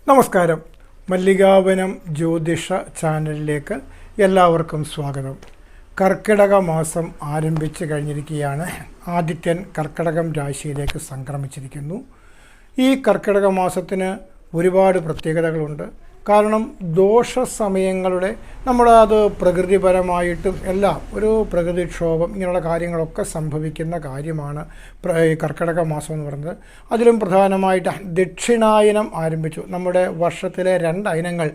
നമസ്കാരം. മല്ലികാവനം ജ്യോതിഷ ചാനലിലേക്ക് എല്ലാവർക്കും സ്വാഗതം. കർക്കിടക മാസം ആരംഭിച്ചു കഴിഞ്ഞിരിക്കുകയാണ്. ആദിത്യൻ കർക്കിടകം രാശിയിലേക്ക് സംക്രമിച്ചിരിക്കുന്നു. ഈ കർക്കിടക മാസത്തിന് ഒരുപാട് പ്രത്യേകതകളുണ്ട്. കാരണം ദോഷ സമയങ്ങളുടെ അത് പ്രകൃതിപരമായിട്ടും എല്ലാം ഒരു പ്രകൃതിക്ഷോഭം ഇങ്ങനെയുള്ള കാര്യങ്ങളൊക്കെ സംഭവിക്കുന്ന കാര്യമാണ് ഈ കർക്കിടക മാസം എന്ന് പറയുന്നത്. അതിലും പ്രധാനമായിട്ട് ദക്ഷിണായനം ആരംഭിച്ചു. നമ്മുടെ വർഷത്തിലെ 2 അയനങ്ങൾ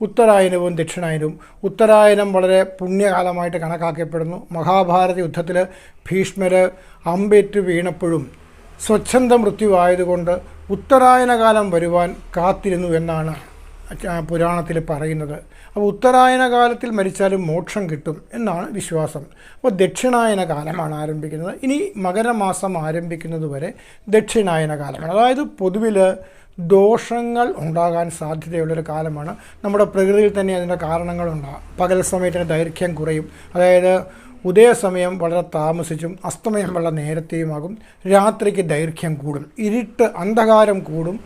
ഉത്തരായനവും ദക്ഷിണായനവും. ഉത്തരായനം വളരെ പുണ്യകാലമായിട്ട് കണക്കാക്കപ്പെടുന്നു. മഹാഭാരത യുദ്ധത്തിൽ ഭീഷ്മർ അമ്പേറ്റ് വീണപ്പോഴും സ്വച്ഛന്ത മൃത്യുവായതുകൊണ്ട് ഉത്തരായനകാലം വരുവാൻ കാത്തിരുന്നു എന്നാണ് പുരാണത്തിൽ പറയുന്നത്. അപ്പോൾ ഉത്തരായന കാലത്തിൽ മരിച്ചാലും മോക്ഷം കിട്ടും എന്നാണ് വിശ്വാസം. അപ്പോൾ ദക്ഷിണായന കാലമാണ് ആരംഭിക്കുന്നത്. ഇനി മകരമാസം ആരംഭിക്കുന്നത് വരെ ദക്ഷിണായന കാലമാണ്. അതായത് പൊതുവിൽ ദോഷങ്ങൾ ഉണ്ടാകാൻ സാധ്യതയുള്ളൊരു കാലമാണ്. നമ്മുടെ പ്രകൃതിയിൽ തന്നെ അതിൻ്റെ കാരണങ്ങളുണ്ടാകും. പകൽ സമയത്തിന് ദൈർഘ്യം കുറയും. അതായത് ഉദയസമയം വളരെ താമസിച്ചും അസ്തമയം വളരെ നേരത്തെയുമാകും. രാത്രിക്ക് ദൈർഘ്യം കൂടും. ഇരുട്ട് അന്ധകാരം കൂടും.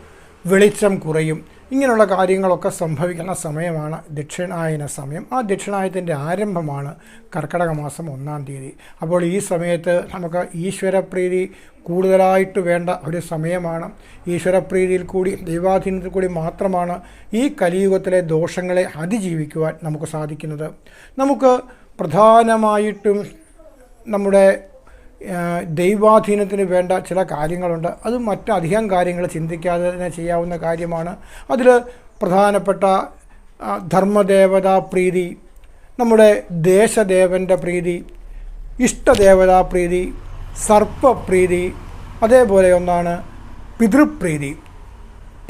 വെളിച്ചം കുറയും. ഇങ്ങനെയുള്ള കാര്യങ്ങളൊക്കെ സംഭവിക്കുന്ന സമയമാണ് ദക്ഷിണായന സമയം. ആ ദക്ഷിണായനത്തിൻ്റെ ആരംഭമാണ് കർക്കിടക മാസം 1-ാം തീയതി. അപ്പോൾ ഈ സമയത്ത് നമുക്ക് ഈശ്വരപ്രീതി കൂടുതലായിട്ട് വേണ്ട ഒരു സമയമാണ്. ഈശ്വരപ്രീതിയിൽ കൂടി ദൈവാധീനത്തിൽ കൂടി മാത്രമാണ് ഈ കലിയുഗത്തിലെ ദോഷങ്ങളെ അതിജീവിക്കുവാൻ നമുക്ക് സാധിക്കുന്നത്. നമുക്ക് പ്രധാനമായിട്ടും നമ്മുടെ ദൈവാധീനത്തിന് വേണ്ട ചില കാര്യങ്ങളുണ്ട്. അത് മറ്റധികം കാര്യങ്ങൾ ചിന്തിക്കാതെ തന്നെ ചെയ്യാവുന്ന കാര്യമാണ്. അതിൽ പ്രധാനപ്പെട്ട ധർമ്മദേവതാ പ്രീതി, നമ്മുടെ ദേശദേവൻ്റെ പ്രീതി, ഇഷ്ടദേവതാ പ്രീതി, സർപ്പപ്രീതി, അതേപോലെ ഒന്നാണ് പിതൃപ്രീതി.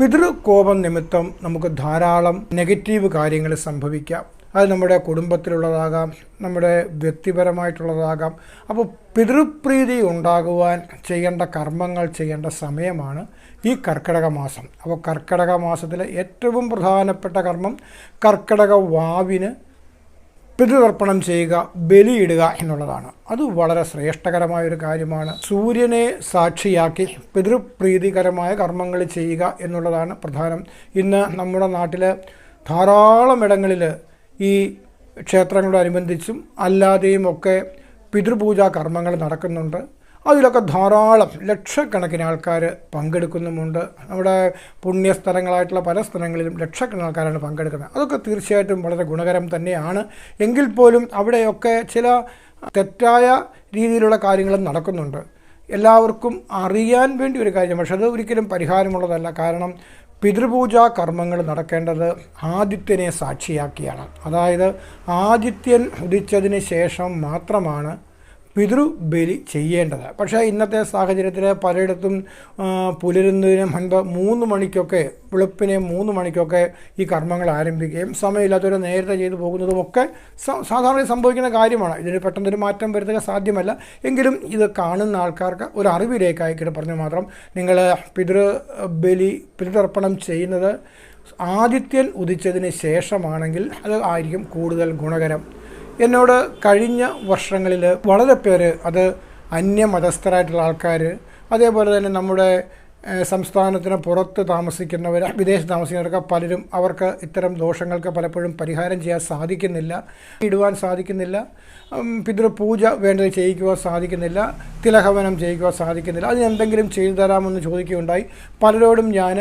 പിതൃകോപം നിമിത്തം നമുക്ക് ധാരാളം നെഗറ്റീവ് കാര്യങ്ങൾ സംഭവിക്കാം. അത് നമ്മുടെ കുടുംബത്തിലുള്ളതാകാം, നമ്മുടെ വ്യക്തിപരമായിട്ടുള്ളതാകാം. അപ്പോൾ പിതൃപ്രീതി ഉണ്ടാകുവാൻ ചെയ്യേണ്ട കർമ്മങ്ങൾ ചെയ്യേണ്ട സമയമാണ് ഈ കർക്കിടക മാസം. അപ്പോൾ കർക്കിടക മാസത്തിലെ ഏറ്റവും പ്രധാനപ്പെട്ട കർമ്മം കർക്കിടക വാവിന് പിതൃതർപ്പണം ചെയ്യുക, ബലിയിടുക എന്നുള്ളതാണ്. അത് വളരെ ശ്രേഷ്ഠകരമായൊരു കാര്യമാണ്. സൂര്യനെ സാക്ഷിയാക്കി പിതൃപ്രീതികരമായ കർമ്മങ്ങൾ ചെയ്യുക എന്നുള്ളതാണ് പ്രധാനം. ഇന്ന് നമ്മുടെ നാട്ടിൽ ധാരാളം ഇടങ്ങളിൽ ഈ ക്ഷേത്രങ്ങളോടനുബന്ധിച്ചും അല്ലാതെയും ഒക്കെ പിതൃപൂജാ കർമ്മങ്ങൾ നടക്കുന്നുണ്ട്. അതിലൊക്കെ ധാരാളം ലക്ഷക്കണക്കിന് ആൾക്കാർ പങ്കെടുക്കുന്നുമുണ്ട്. നമ്മുടെ പുണ്യസ്ഥലങ്ങളായിട്ടുള്ള പല സ്ഥലങ്ങളിലും ലക്ഷക്കണക്കിന് ആൾക്കാരാണ് പങ്കെടുക്കുന്നത്. അതൊക്കെ തീർച്ചയായിട്ടും വളരെ ഗുണകരം തന്നെയാണ്. എങ്കിൽ പോലും അവിടെയൊക്കെ ചില തെറ്റായ രീതിയിലുള്ള കാര്യങ്ങളും നടക്കുന്നുണ്ട്. എല്ലാവർക്കും അറിയാൻ വേണ്ടി ഒരു കാര്യം, പക്ഷെ അത് ഒരിക്കലും പരിഹാരമുള്ളതല്ല. കാരണം പിതൃപൂജാ കർമ്മങ്ങൾ നടക്കേണ്ടത് ആദിത്യനെ സാക്ഷിയാക്കിയാണ്. അതായത് ആദിത്യൻ ഉദിച്ചതിന് ശേഷം മാത്രമാണ് പിതൃബലി ചെയ്യേണ്ടത്. പക്ഷേ ഇന്നത്തെ സാഹചര്യത്തിൽ പലയിടത്തും പുലരുന്നതിന് മുൻപ് 3 മണിക്കൊക്കെ, വെളുപ്പിനെ 3 മണിക്കൊക്കെ ഈ കർമ്മങ്ങൾ ആരംഭിക്കുകയും സമയമില്ലാത്തവർ നേരത്തെ ചെയ്തു പോകുന്നതുമൊക്കെ സാധാരണ സംഭവിക്കുന്ന കാര്യമാണ്. ഇതിന് പെട്ടെന്നൊരു മാറ്റം വരുത്തുക സാധ്യമല്ല. എങ്കിലും ഇത് കാണുന്ന ആൾക്കാർക്ക് ഒരു അറിവിലേക്കായിക്കിട്ട് പറഞ്ഞു മാത്രം, നിങ്ങൾ പിതൃതർപ്പണം ചെയ്യുന്നത് ആദിത്യൻ ഉദിച്ചതിന് ശേഷമാണെങ്കിൽ അത് ആയിരിക്കും കൂടുതൽ ഗുണകരം. എന്നോട് കഴിഞ്ഞ വർഷങ്ങളിൽ വളരെ പേര്, അത് അന്യമതസ്ഥരായിട്ടുള്ള ആൾക്കാർ, അതേപോലെ തന്നെ നമ്മുടെ സംസ്ഥാനത്തിന് പുറത്ത് താമസിക്കുന്നവർ, വിദേശത്ത് താമസിക്കുന്നവരൊക്കെ പലരും അവർക്ക് ഇത്തരം ദോഷങ്ങൾക്ക് പലപ്പോഴും പരിഹാരം ചെയ്യാൻ സാധിക്കുന്നില്ല, ഇടുവാൻ സാധിക്കുന്നില്ല, പിതൃപൂജ വേണ്ടത് ചെയ്യിക്കുവാൻ സാധിക്കുന്നില്ല, തിലഹവനം ചെയ്യിക്കുവാൻ സാധിക്കുന്നില്ല. അതിനെന്തെങ്കിലും ചെയ്തു തരാമെന്ന് ചോദിക്കുകയുണ്ടായി. പലരോടും ഞാൻ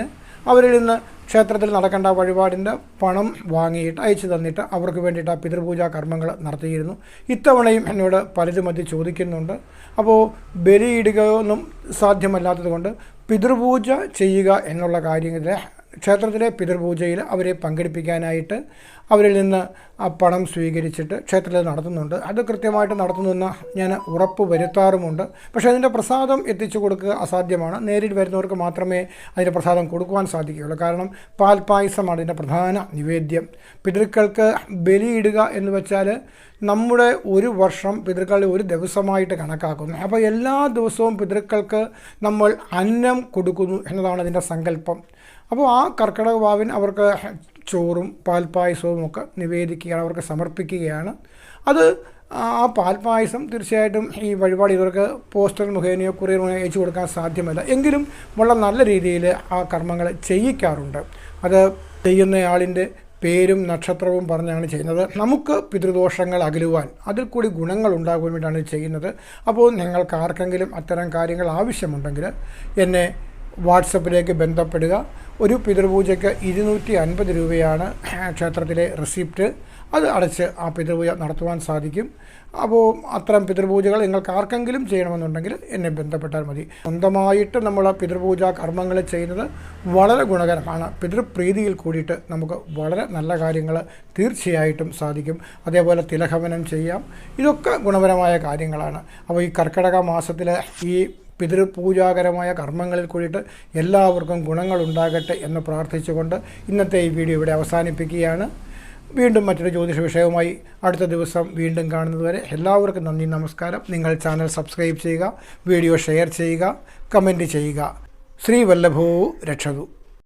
അവരിൽ നിന്ന് ക്ഷേത്രത്തിൽ നടക്കേണ്ട വഴിപാടിൻ്റെ പണം വാങ്ങിയിട്ട് അയച്ചു തന്നിട്ട് അവർക്ക് വേണ്ടിയിട്ട് ആ പിതൃപൂജാ കർമ്മങ്ങൾ നടത്തിയിരുന്നു. ഇത്തവണയും എന്നോട് പലരും അത് ചോദിക്കുന്നുണ്ട്. അപ്പോൾ ബലിയിടുകയൊന്നും സാധ്യമല്ലാത്തത് കൊണ്ട് പിതൃപൂജ ചെയ്യുക എന്നുള്ള കാര്യത്തിൽ ക്ഷേത്രത്തിലെ പിതൃപൂജയിൽ അവരെ പങ്കെടുപ്പിക്കാനായിട്ട് അവരിൽ നിന്ന് ആ പണം സ്വീകരിച്ചിട്ട് ക്ഷേത്രത്തിൽ നടത്തുന്നുണ്ട്. അത് കൃത്യമായിട്ട് നടത്തുന്നെന്ന് ഞാൻ ഉറപ്പ് വരുത്താറുമുണ്ട്. പക്ഷേ അതിൻ്റെ പ്രസാദം എത്തിച്ചു കൊടുക്കുക അസാധ്യമാണ്. നേരിട്ട് വരുന്നവർക്ക് മാത്രമേ അതിൻ്റെ പ്രസാദം കൊടുക്കുവാൻ സാധിക്കുകയുള്ളൂ. കാരണം പാൽപ്പായസമാണ് അതിൻ്റെ പ്രധാന നിവേദ്യം. പിതൃക്കൾക്ക് ബലിയിടുക എന്ന് വെച്ചാൽ നമ്മുടെ ഒരു വർഷം പിതൃക്കളുടെ ഒരു ദിവസമായിട്ട് കണക്കാക്കുന്നു. അപ്പോൾ എല്ലാ ദിവസവും പിതൃക്കൾക്ക് നമ്മൾ അന്നം കൊടുക്കുന്നു എന്നതാണ് അതിൻ്റെ സങ്കല്പം. അപ്പോൾ ആ കർക്കിടക വാവിന് അവർക്ക് ചോറും പാൽപ്പായസവും ഒക്കെ നിവേദിക്കുകയാണ്, അവർക്ക് സമർപ്പിക്കുകയാണ്. അത് ആ പാൽപ്പായസം തീർച്ചയായിട്ടും ഈ വഴിപാട് ഇവർക്ക് പോസ്റ്റൽ മുഖേനയോ കൊറിയർ മുഖേനയോ അയച്ചു കൊടുക്കാൻ സാധ്യമല്ല. എങ്കിലും വളരെ നല്ല രീതിയിൽ ആ കർമ്മങ്ങൾ ചെയ്യിക്കാറുണ്ട്. അത് ചെയ്യുന്നയാളിൻ്റെ പേരും നക്ഷത്രവും പറഞ്ഞാണ് ചെയ്യുന്നത്. നമുക്ക് പിതൃദോഷങ്ങൾ അകലുവാൻ, അതിൽ കൂടി ഗുണങ്ങൾ ഉണ്ടാകുവാൻ വേണ്ടിയാണ് ചെയ്യുന്നത്. അപ്പോൾ നിങ്ങൾക്ക് ആർക്കെങ്കിലും അത്തരം കാര്യങ്ങൾ ആവശ്യമുണ്ടെങ്കിൽ എന്നെ വാട്സപ്പിലേക്ക് ബന്ധപ്പെടുക. ഒരു പിതൃപൂജയ്ക്ക് 250 രൂപയാണ് ക്ഷേത്രത്തിലെ റെസിപ്റ്റ്. അത് അടച്ച് ആ പിതൃപൂജ നടത്തുവാൻ സാധിക്കും. അപ്പോൾ അത്തരം പിതൃപൂജകൾ നിങ്ങൾക്ക് ആർക്കെങ്കിലും ചെയ്യണമെന്നുണ്ടെങ്കിൽ എന്നെ ബന്ധപ്പെട്ടാൽ മതി. സ്വന്തമായിട്ട് നമ്മൾ പിതൃപൂജ കർമ്മങ്ങൾ ചെയ്യുന്നത് വളരെ ഗുണകരമാണ്. പിതൃപ്രീതിയിൽ കൂടിയിട്ട് നമുക്ക് വളരെ നല്ല കാര്യങ്ങൾ തീർച്ചയായിട്ടും സാധിക്കും. അതേപോലെ തിലഹവനം ചെയ്യാം. ഇതൊക്കെ ഗുണപരമായ കാര്യങ്ങളാണ്. അപ്പോൾ ഈ കർക്കിടക മാസത്തിൽ ഈ പിതൃപൂജാകരമായ കർമ്മങ്ങളിൽ കൂടിയിട്ട് എല്ലാവർക്കും ഗുണങ്ങളുണ്ടാകട്ടെ എന്ന് പ്രാർത്ഥിച്ചുകൊണ്ട് ഇന്നത്തെ ഈ വീഡിയോ ഇവിടെ അവസാനിപ്പിക്കുകയാണ്. വീണ്ടും മറ്റൊരു ജ്യോതിഷ വിഷയവുമായി അടുത്ത ദിവസം വീണ്ടും കാണുന്നതുവരെ എല്ലാവർക്കും നന്ദി, നമസ്കാരം. നിങ്ങൾ ചാനൽ സബ്സ്ക്രൈബ് ചെയ്യുക, വീഡിയോ ഷെയർ ചെയ്യുക, കമൻറ്റ് ചെയ്യുക. ശ്രീവല്ലഭോ രക്ഷതു.